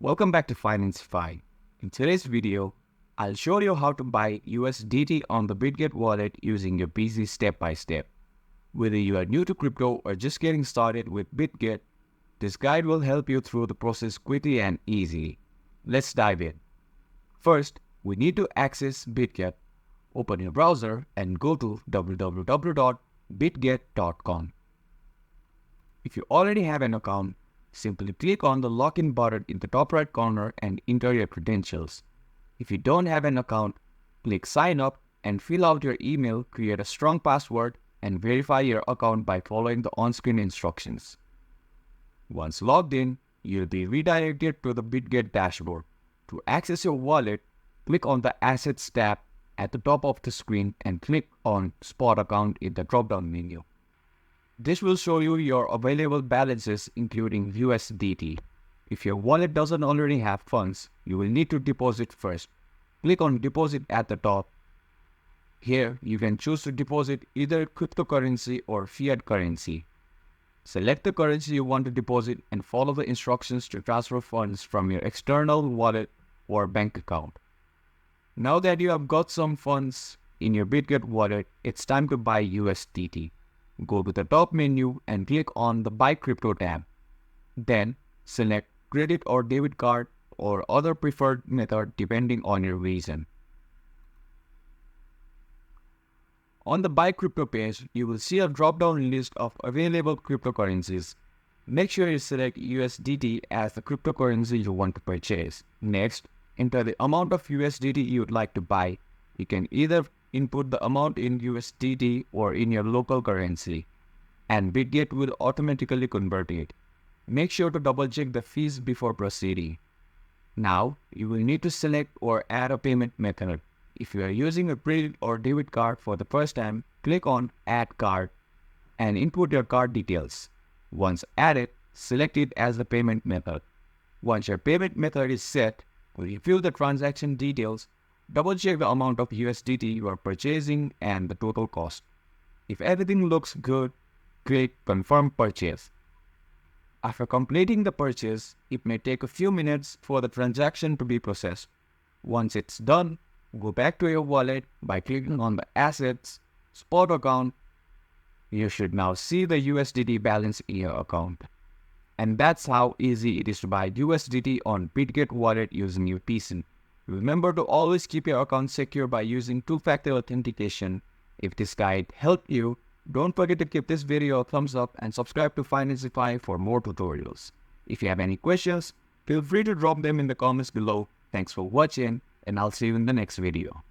Welcome back to Financify. In today's video, I'll show you how to buy USDT on the Bitget wallet using your PC step by step. Whether you are new to crypto or just getting started with Bitget, this guide will help you through the process quickly and easily. Let's dive in. First, we need to access Bitget. Open your browser and go to www.bitget.com. If you already have an account, simply click on the login button in the top right corner and enter your credentials. If you don't have an account, click sign up and fill out your email, create a strong password, and verify your account by following the on-screen instructions. Once logged in, you'll be redirected to the Bitget dashboard. To access your wallet, click on the Assets tab at the top of the screen and click on Spot Account in the drop-down menu. This will show you your available balances including USDT. If your wallet doesn't already have funds, you will need to deposit first. Click on Deposit at the top. Here, you can choose to deposit either cryptocurrency or fiat currency. Select the currency you want to deposit and follow the instructions to transfer funds from your external wallet or bank account. Now that you have got some funds in your Bitget wallet, it's time to buy USDT. Go to the top menu and click on the Buy Crypto tab. Then, select credit or debit card or other preferred method depending on your reason. On the Buy Crypto page, you will see a drop-down list of available cryptocurrencies. Make sure you select USDT as the cryptocurrency you want to purchase. Next, enter the amount of USDT you would like to buy. You can either input the amount in USDT or in your local currency, and Bitget will automatically convert it. Make sure to double check the fees before proceeding. Now, you will need to select or add a payment method. If you are using a credit or debit card for the first time, click on Add Card and input your card details. Once added, select it as the payment method. Once your payment method is set, review the transaction details. Double check the amount of USDT you are purchasing and the total cost. If everything looks good, click Confirm Purchase. After completing the purchase, it may take a few minutes for the transaction to be processed. Once it's done, go back to your wallet by clicking on the Assets, Spot Account. You should now see the USDT balance in your account. And that's how easy it is to buy USDT on Bitget Wallet using your PC. Remember to always keep your account secure by using two-factor authentication. If this guide helped you, don't forget to give this video a thumbs up and subscribe to Financify for more tutorials. If you have any questions, feel free to drop them in the comments below. Thanks for watching, and I'll see you in the next video.